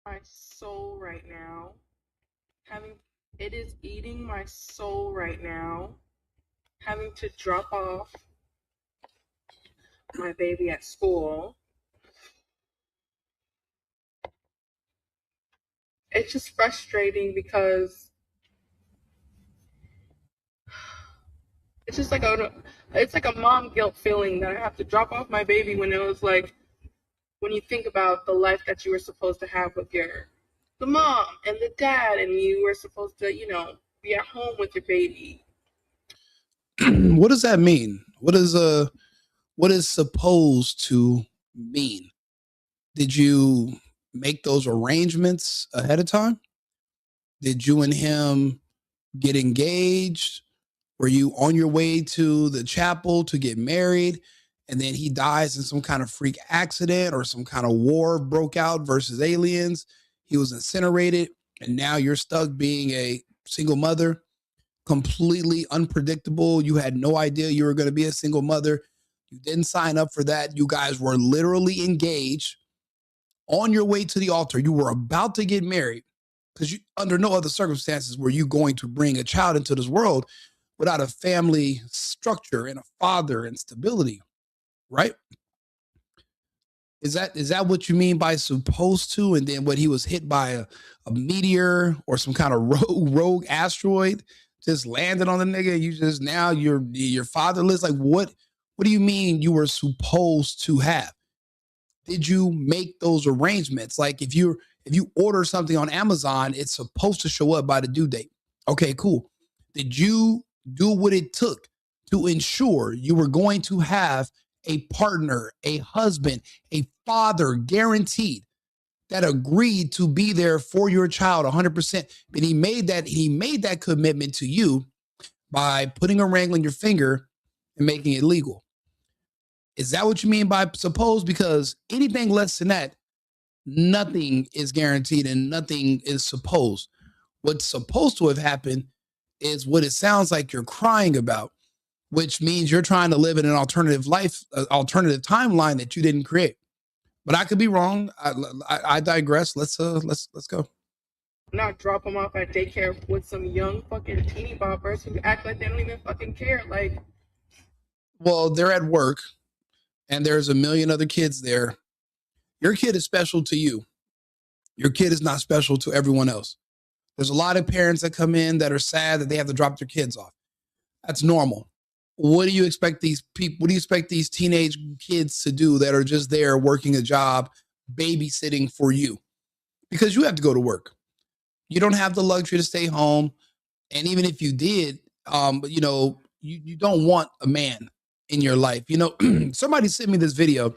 My soul right now. Having it is eating my soul right now. Having to drop off my baby at school. It's just frustrating because it's just like a mom guilt feeling that I have to drop off my baby when it was like when you think about the life that you were supposed to have with the mom and the dad, and you were supposed to, be at home with your baby. What does that mean? What is supposed to mean? Did you make those arrangements ahead of time? Did you and him get engaged? Were you on your way to the chapel to get married? And then he dies in some kind of freak accident or some kind of war broke out versus aliens. He was incinerated. And now you're stuck being a single mother, completely unpredictable. You had no idea you were going to be a single mother. You didn't sign up for that. You guys were literally engaged on your way to the altar. You were about to get married because you, under no other circumstances, were you going to bring a child into this world without a family structure and a father and stability, right? Is that what you mean by supposed to? And then what, he was hit by a meteor or some kind of rogue asteroid just landed on the nigga. You just now you're fatherless. Like what do you mean you were supposed to have? Did you make those arrangements? Like if you order something on Amazon, it's supposed to show up by the due date. Okay, cool. Did you do what it took to ensure you were going to have a partner, a husband, a father guaranteed that agreed to be there for your child 100%? But he made that commitment to you by putting a ring on your finger and making it legal. Is that what you mean by supposed? Because anything less than that, nothing is guaranteed and nothing is supposed. What's supposed to have happened is what it sounds like you're crying about, which means you're trying to live in an alternative life, an alternative timeline that you didn't create. But I could be wrong. I digress. Let's go. Not drop them off at daycare with some young fucking teeny boppers who act like they don't even fucking care. Like, Well, they're at work and there's a million other kids there. Your kid is special to you. Your kid is not special to everyone else. There's a lot of parents that come in that are sad that they have to drop their kids off. That's normal. What do you expect these people? What do you expect these teenage kids to do that are just there working a job, babysitting for you? Because you have to go to work. You don't have the luxury to stay home. And even if you did, you don't want a man in your life. Somebody sent me this video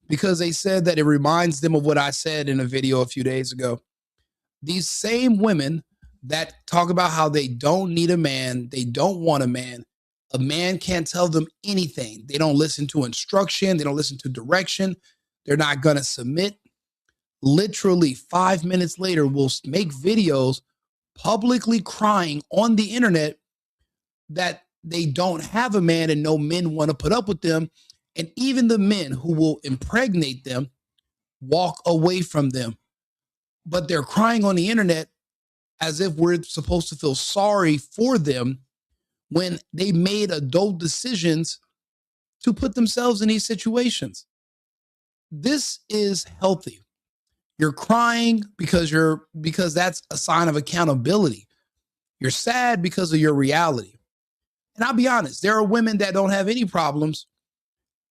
because they said that it reminds them of what I said in a video a few days ago. These same women that talk about how they don't need a man, they don't want a man can't tell them anything. They don't listen to instruction, they don't listen to direction, they're not going to submit. Literally 5 minutes later, will make videos publicly crying on the internet that they don't have a man and no men want to put up with them. And even the men who will impregnate them walk away from them. But they're crying on the internet as if we're supposed to feel sorry for them when they made adult decisions to put themselves in these situations. This is healthy. You're crying because that's a sign of accountability. You're sad because of your reality. And I'll be honest, there are women that don't have any problems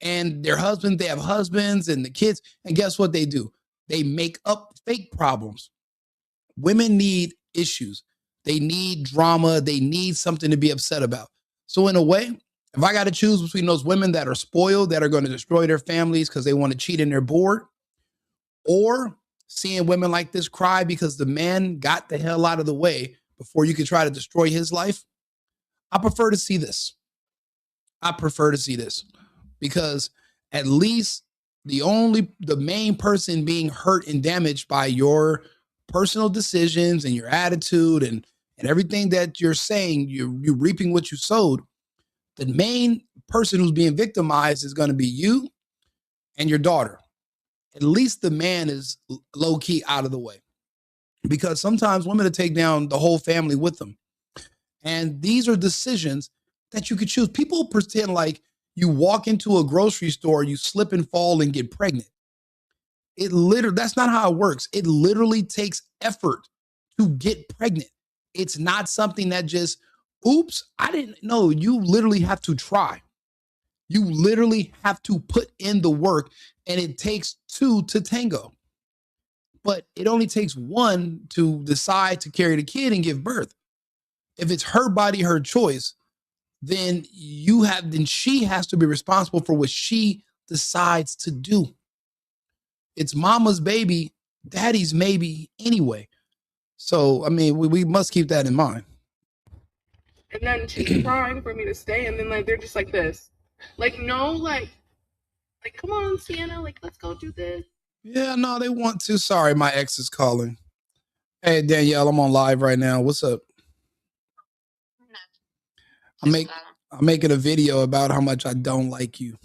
and they have husbands and the kids. And guess what they do? They make up fake problems. Women need issues. They need drama. They need something to be upset about. So in a way, if I got to choose between those women that are spoiled, that are going to destroy their families because they want to cheat and they're bored, or seeing women like this cry because the man got the hell out of the way before you could try to destroy his life, I prefer to see this. I prefer to see this because at least the main person being hurt and damaged by your personal decisions and your attitude and everything that you're saying, you're reaping what you sowed. The main person who's being victimized is going to be you and your daughter. At least the man is low key out of the way. because sometimes women will take down the whole family with them. And these are decisions that you could choose. People pretend like you walk into a grocery store, you slip and fall and get pregnant. That's not how it works. It literally takes effort to get pregnant. It's not something that just, oops, I didn't know. You literally have to try. You literally have to put in the work, and it takes two to tango. But it only takes one to decide to carry the kid and give birth. If it's her body, her choice, then she has to be responsible for what she decides to do. It's mama's baby, daddy's maybe anyway. So, I mean, we must keep that in mind. And then she's crying for me to stay, and then like they're just like this, like no, like come on, Sienna, like let's go do this. Yeah, no, they want to. Sorry, my ex is calling. Hey, Danielle, I'm on live right now. What's up? I'm making a video about how much I don't like you.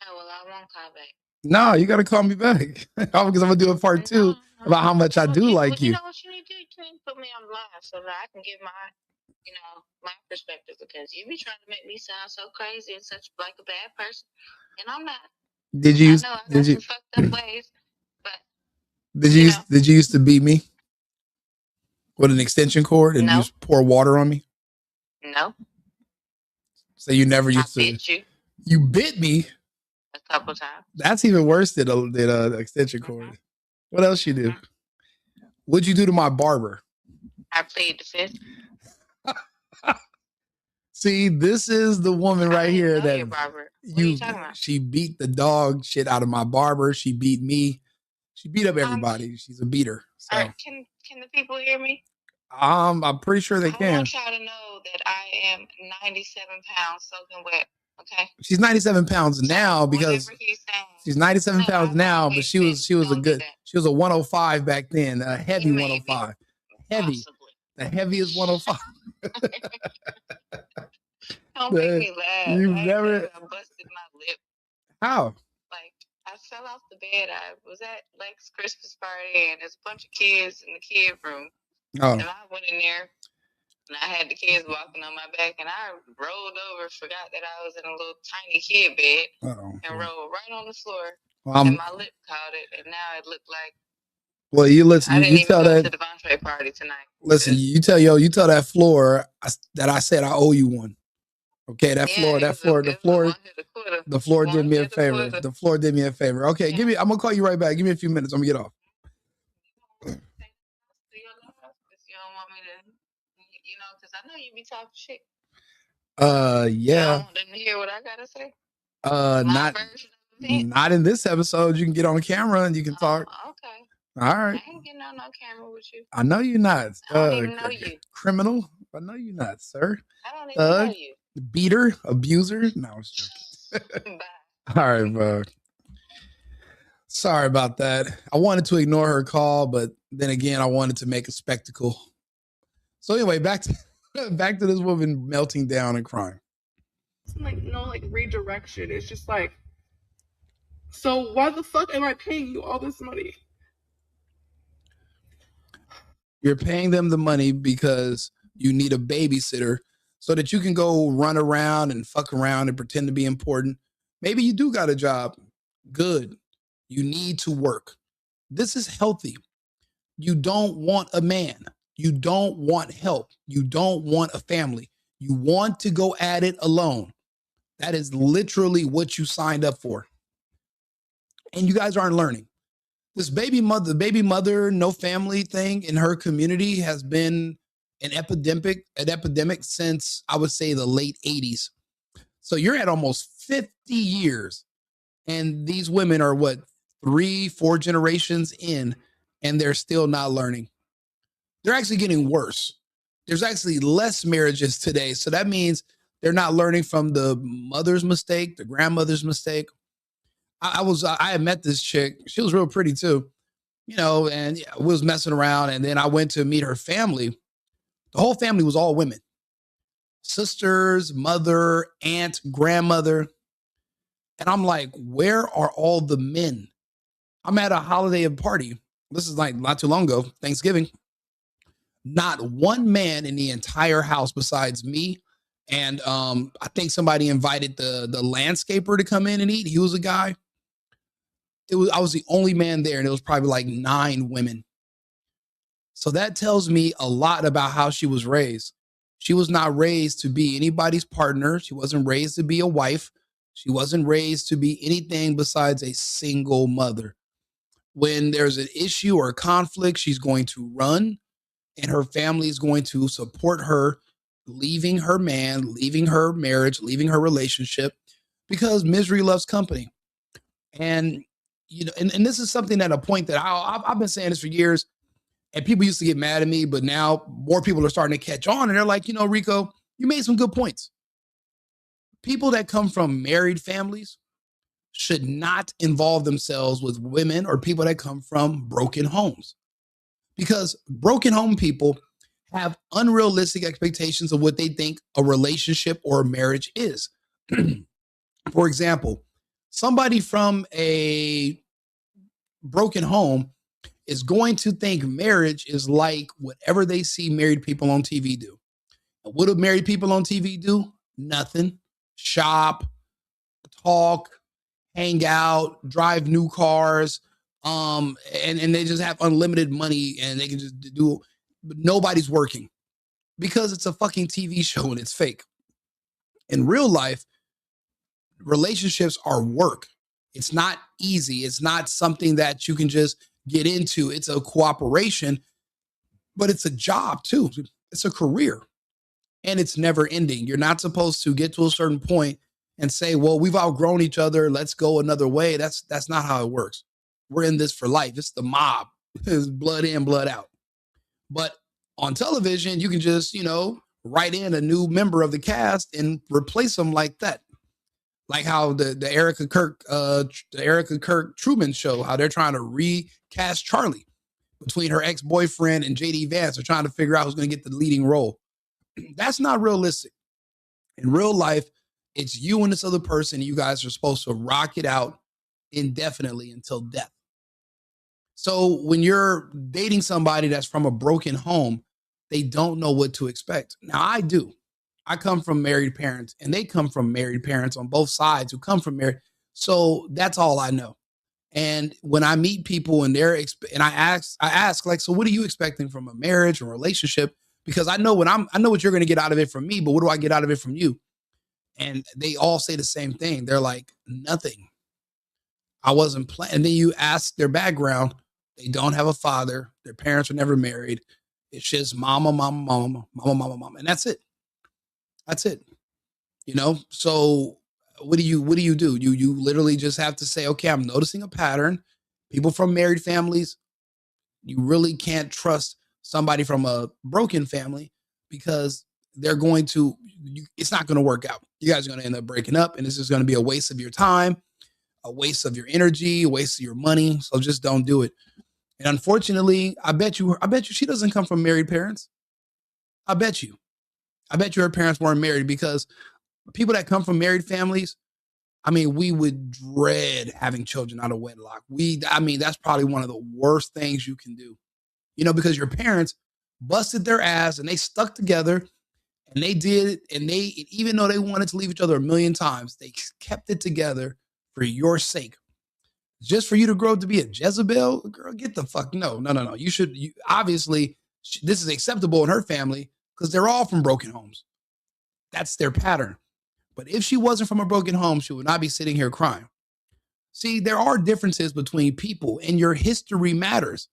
Oh, well, I won't call back. No, you got to call me back because I'm gonna do a part two about how much I do like you. You know what you need to do? You need to put me on live so that I can give my perspective, because you be trying to make me sound so crazy and such like a bad person, and I'm not. Did you? I know I got some fucked up ways, but did you used to beat me with an extension cord and you pour water on me? No. So you never used to. Bit you. You bit me a couple times. That's even worse than a extension cord. What else you do? What'd you do to my barber? I plead the fifth. See, this is the woman right here that she beat the dog shit out of my barber. She beat me. She beat up everybody. She's a beater. So. Can the people hear me? I'm pretty sure they can. I want y'all to know that I am 97 pounds soaking wet. Okay. She's 97 pounds now because she's 97 pounds now, but she was a 105 back then, a heavy 105. Heavy. The heaviest 105. Don't make me laugh. I busted my lip. How? Like, I fell off the bed. I was at Lex Christmas party, and there's a bunch of kids in the kid room. Oh. And I went in there, and I had the kids walking on my back, and I rolled over, forgot that I was in a little tiny kid bed, and rolled right on the floor. And my lip caught it, and now it looked like. Well, you listen. I didn't you tell even go that to the Devontae party tonight. Listen, you tell that floor that I said I owe you one. Okay, the floor did me a favor. The floor did me a favor. Okay, I'm gonna call you right back. Give me a few minutes. I'm gonna get off. You don't want me to, because I know you be talking shit. Yeah. You don't want them to hear what I gotta say. Not in this episode. You can get on camera and you can talk. Okay. All right. I ain't getting on no camera with you. I know you're not. I don't even know you. Criminal. I know you're not, sir. I don't even know you. Beater, abuser. No, I was joking. Bye. All right, bro. Sorry about that. I wanted to ignore her call, but then again, I wanted to make a spectacle. So anyway, back to this woman melting down and crying. Like no, redirection. It's just like, so why the fuck am I paying you all this money? You're paying them the money because you need a babysitter so that you can go run around and fuck around and pretend to be important. Maybe you do got a job. Good. You need to work. This is healthy. You don't want a man. You don't want help. You don't want a family. You want to go at it alone. That is literally what you signed up for. And you guys aren't learning. This baby mother, no family thing in her community has been an epidemic since, I would say, the late 80s. So you're at almost 50 years. And these women are 3-4 generations in, and they're still not learning. They're actually getting worse. There's actually less marriages today. So that means they're not learning from the mother's mistake, the grandmother's mistake. I had met this chick. She was real pretty too, and we was messing around. And then I went to meet her family. The whole family was all women, sisters, mother, aunt, grandmother. And I'm like, where are all the men? I'm at a holiday party. This is like not too long ago, Thanksgiving. Not one man in the entire house besides me. And I think somebody invited the landscaper to come in and eat. He was a guy. I was the only man there, and it was probably like 9 women. So that tells me a lot about how she was raised. She was not raised to be anybody's partner. She wasn't raised to be a wife. She wasn't raised to be anything besides a single mother. When there's an issue or a conflict, she's going to run, and her family is going to support her, leaving her man, leaving her marriage, leaving her relationship, because misery loves company. And and this is something at a point that I've been saying this for years. And people used to get mad at me, but now more people are starting to catch on, and they're like, Rico, you made some good points. People that come from married families should not involve themselves with women or people that come from broken homes, because broken home people have unrealistic expectations of what they think a relationship or a marriage is. For example, somebody from a broken home is going to think marriage is like whatever they see married people on TV do. And what do married people on TV do? Nothing. Shop, talk, hang out, drive new cars, and they just have unlimited money and they can just do. But nobody's working because it's a fucking TV show and it's fake. In real life, relationships are work. It's not easy. It's not something that you can just get into. It's a cooperation, but it's a job too. It's a career, and it's never ending. You're not supposed to get to a certain point and say, well, we've outgrown each other, let's go another way. That's not how it works. We're in this for life. It's the mob. It's blood in, blood out. But on television, you can just, write in a new member of the cast and replace them like that. Like how the Erica Kirk Truman Show, how they're trying to recast Charlie between her ex-boyfriend and JD Vance. They're trying to figure out who's going to get the leading role. That's not realistic. In real life, it's you and this other person. You guys are supposed to rock it out indefinitely until death. So when you're dating somebody that's from a broken home, they don't know what to expect. Now, I do. I come from married parents, and they come from married parents on both sides who come from married. So that's all I know. And when I meet people and and I ask like, so what are you expecting from a marriage or relationship? Because I know I know what you're going to get out of it from me, but what do I get out of it from you? And they all say the same thing. They're like, nothing. I wasn't planning. And then you ask their background. They don't have a father. Their parents were never married. It's just mama, mama, mama, mama, mama, mama. And that's it. That's it. So what do you do? You literally just have to say, okay, I'm noticing a pattern. People from married families, you really can't trust somebody from a broken family because they're going to, it's not going to work out. You guys are going to end up breaking up, and this is going to be a waste of your time, a waste of your energy, a waste of your money. So just don't do it. And unfortunately, I bet you she doesn't come from married parents. I bet you her parents weren't married, because people that come from married families, I mean, we would dread having children out of wedlock. That's probably one of the worst things you can do, because your parents busted their ass and they stuck together and they did, and even though they wanted to leave each other a million times, they kept it together for your sake. Just for you to grow up to be a Jezebel, girl, get the fuck, no. Obviously, this is acceptable in her family because they're all from broken homes. That's their pattern. But if she wasn't from a broken home, she would not be sitting here crying. See, there are differences between people, and your history matters.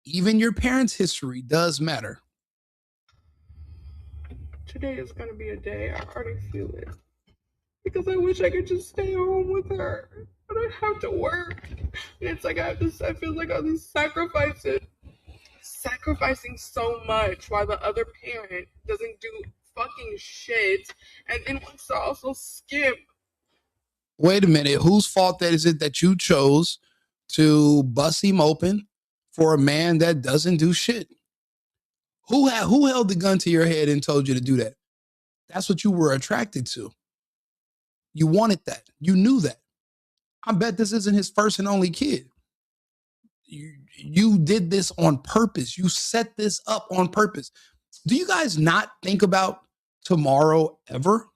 Even your parents' history does matter. Today is going to be a day. I already feel it. Because I wish I could just stay home with her. I don't have to work. And it's like I feel like I'm sacrificing so much while the other parent doesn't do fucking shit and then wants to also skip. Wait a minute. Whose fault is it that you chose to bust him open for a man that doesn't do shit? Who held the gun to your head and told you to do that? That's what you were attracted to. You wanted that. You knew that. I bet this isn't his first and only kid. you did this on purpose. You set this up on purpose. Do you guys not think about tomorrow ever?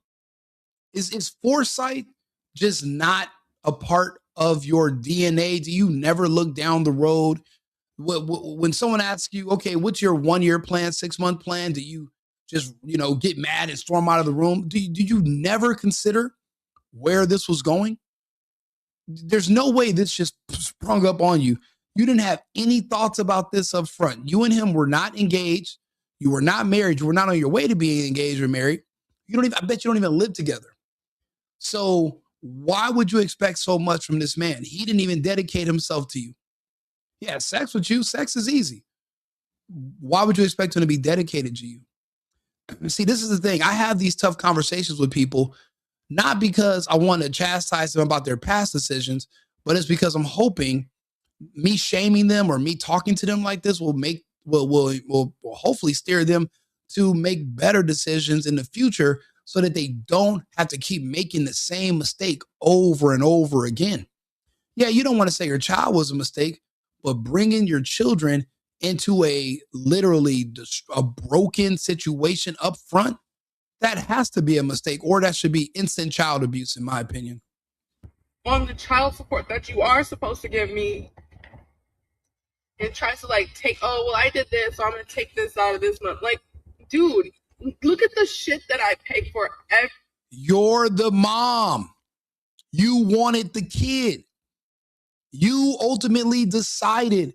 Is foresight just not a part of your DNA? Do you never look down the road? When someone asks you, okay, what's your 1-year plan, 6-month plan? Do you just, get mad and storm out of the room? Do you never consider where this was going? There's no way this just sprung up on you. You didn't have any thoughts about this up front. You and him were not engaged. You were not married. You were not on your way to being engaged or married. I bet you don't even live together. So why would you expect so much from this man? He didn't even dedicate himself to you. Yeah, sex with you, sex is easy. Why would you expect him to be dedicated to you? See, this is the thing. I have these tough conversations with people, not because I want to chastise them about their past decisions, but it's because I'm hoping me shaming them or me talking to them like this will hopefully steer them to make better decisions in the future so that they don't have to keep making the same mistake over and over again. Yeah, you don't want to say your child was a mistake, but bringing your children into a broken situation up front, that has to be a mistake, or that should be instant child abuse, in my opinion. On the child support that you are supposed to give me, it tries to take, oh, well, I did this, so I'm going to take this out of this month. Like, dude, look at the shit that I pay for. You're the mom. You wanted the kid. You ultimately decided.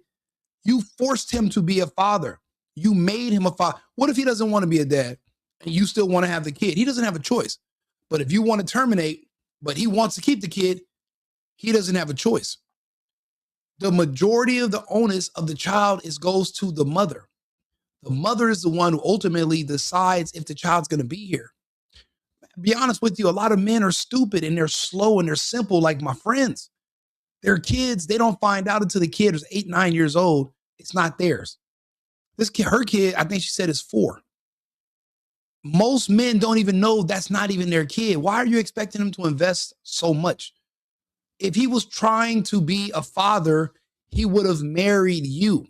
You forced him to be a father. You made him a father. What if he doesn't want to be a dad and you still want to have the kid? He doesn't have a choice. But if you want to terminate, but he wants to keep the kid, he doesn't have a choice. The majority of the onus of the child goes to the mother. The mother is the one who ultimately decides if the child's going to be here. Be honest with you, a lot of men are stupid and they're slow and they're simple, like my friends. Their kids, they don't find out until the kid is 8, 9 years old. It's not theirs. This kid, her kid, I think she said is 4. Most men don't even know that's not even their kid. Why are you expecting him to invest so much? If he was trying to be a father, he would have married you.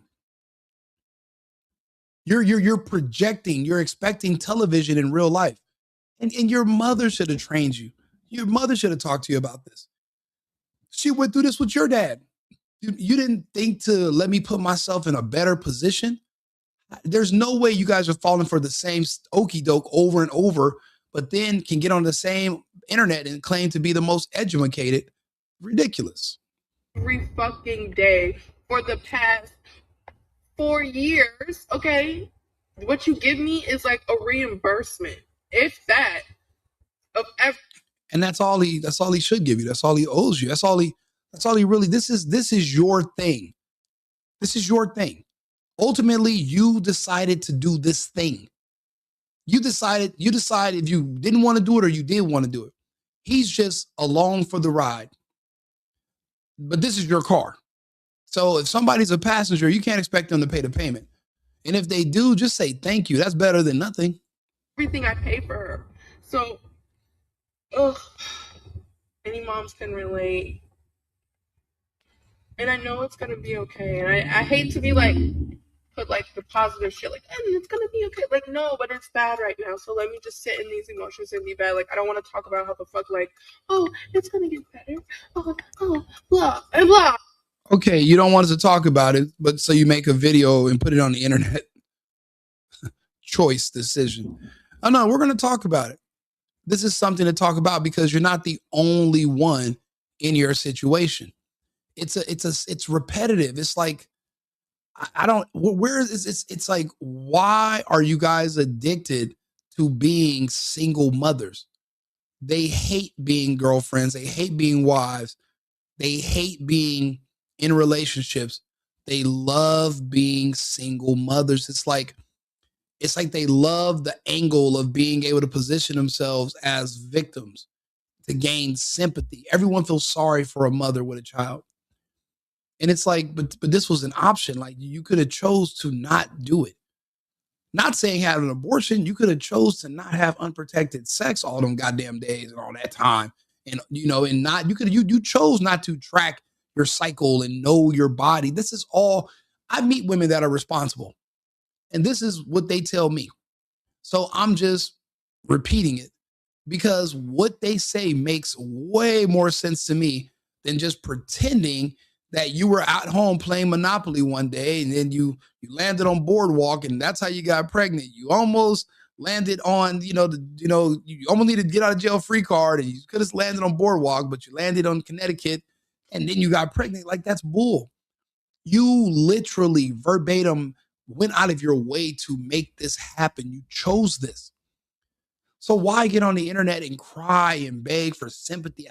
You're projecting, you're expecting television in real life. And your mother should have trained you. Your mother should have talked to you about this. She went through this with your dad. You didn't think to let me put myself in a better position. There's no way you guys are falling for the same okie doke over and over, but then can get on the same internet and claim to be the most educated. Ridiculous. Every fucking day for the past 4 years, okay? What you give me is like a reimbursement, if that, of and that's all he should give you. That's all he owes you. That's all he really, this is your thing. This is your thing. Ultimately, you decided to do this thing. You decide if you didn't want to do it or you did want to do it. He's just along for the ride. But this is your car. So if somebody's a passenger, you can't expect them to pay the payment. And if they do, just say thank you. That's better than nothing. Everything I pay for her. So, any moms can relate. And I know it's going to be okay. And I hate to be put the positive shit, it's going to be okay. No, but it's bad right now. So let me just sit in these emotions and be bad. I don't want to talk about how the fuck, oh, it's going to get better. Oh, blah, and blah. Okay, you don't want us to talk about it, but so you make a video and put it on the internet. Choice decision. Oh no, we're going to talk about it. This is something to talk about because you're not the only one in your situation. It's repetitive. It's like, it's like, why are you guys addicted to being single mothers? They hate being girlfriends. They hate being wives. They hate being in relationships. They love being single mothers. It's like they love the angle of being able to position themselves as victims to gain sympathy. Everyone feels sorry for a mother with a child. And it's like, but this was an option. You could have chose to not do it. Not saying have an abortion. You could have chose to not have unprotected sex all them goddamn days and all that time. And, and not, you chose not to track your cycle and know your body. This is all, I meet women that are responsible, and this is what they tell me. So I'm just repeating it because what they say makes way more sense to me than just pretending that you were at home playing Monopoly one day and then you landed on Boardwalk and that's how you got pregnant. You almost landed on, you almost needed to get out of jail free card and you could have landed on Boardwalk, but you landed on Connecticut and then you got pregnant. Like, that's bull. You literally verbatim went out of your way to make this happen. You chose this. So why get on the internet and cry and beg for sympathy?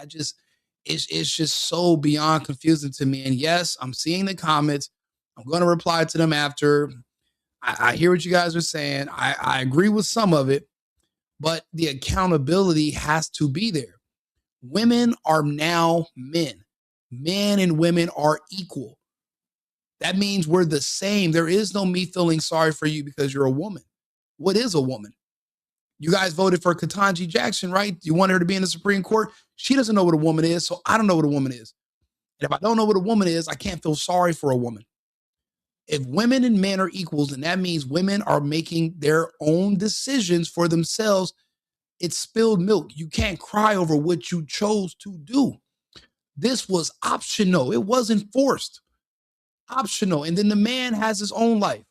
It's just so beyond confusing to me. And yes, I'm seeing the comments. I'm going to reply to them after. I hear what you guys are saying. I agree with some of it, but the accountability has to be there. Women are now men. Men and women are equal. That means we're the same. There is no me feeling sorry for you because you're a woman. What is a woman? You guys voted for Ketanji Jackson, right? You want her to be in the Supreme Court? She doesn't know what a woman is, so I don't know what a woman is. And if I don't know what a woman is, I can't feel sorry for a woman. If women and men are equals, then that means women are making their own decisions for themselves. It's spilled milk. You can't cry over what you chose to do. This was optional. It wasn't forced. Optional. And then the man has his own life.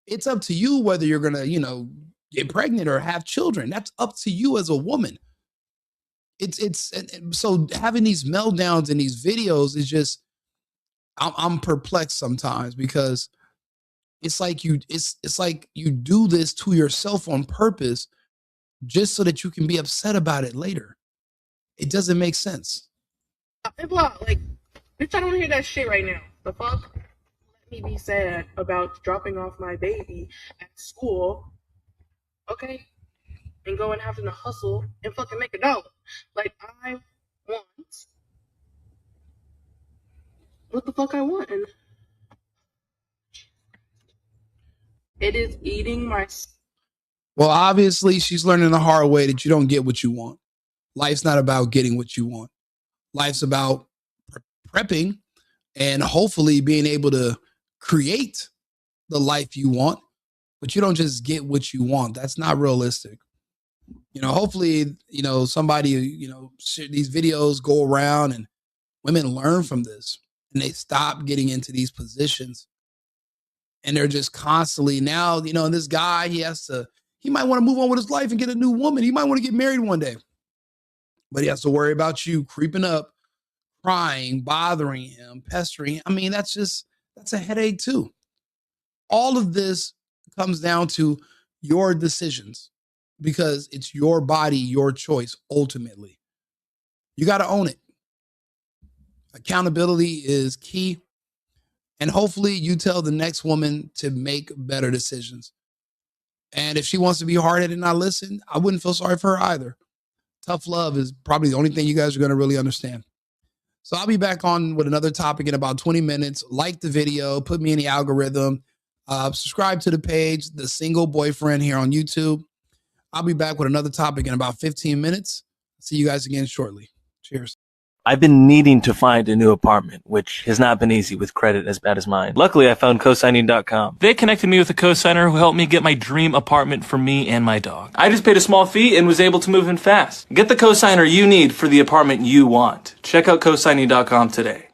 It's up to you whether you're going to, get pregnant or have children. That's up to you as a woman. So having these meltdowns in these videos is just, I'm perplexed sometimes because it's like you do this to yourself on purpose just so that you can be upset about it later. It doesn't make sense. Like, bitch, I don't hear that shit right now. The fuck? Let me be sad about dropping off my baby at school, okay? And going having to hustle and fucking make $1. Like, I want what the fuck I want. And it is eating my... Well, obviously, she's learning the hard way that you don't get what you want. Life's not about getting what you want. Life's about prepping and hopefully being able to create the life you want, but you don't just get what you want. That's not realistic. Hopefully, somebody, these videos go around and women learn from this and they stop getting into these positions. And they're just constantly now, this guy, he might want to move on with his life and get a new woman. He might want to get married one day, but he has to worry about you creeping up, crying, bothering him, pestering. I mean, that's a headache too. All of this comes down to your decisions because it's your body, your choice. Ultimately, you got to own it. Accountability is key. And hopefully you tell the next woman to make better decisions. And if she wants to be hard-headed and not listen, I wouldn't feel sorry for her either. Tough love is probably the only thing you guys are going to really understand. So I'll be back on with another topic in about 20 minutes. Like the video, put me in the algorithm, subscribe to the page, The Single Boyfriend here on YouTube. I'll be back with another topic in about 15 minutes. See you guys again shortly. Cheers. I've been needing to find a new apartment, which has not been easy with credit as bad as mine. Luckily, I found cosigning.com. They connected me with a cosigner who helped me get my dream apartment for me and my dog. I just paid a small fee and was able to move in fast. Get the cosigner you need for the apartment you want. Check out cosigning.com today.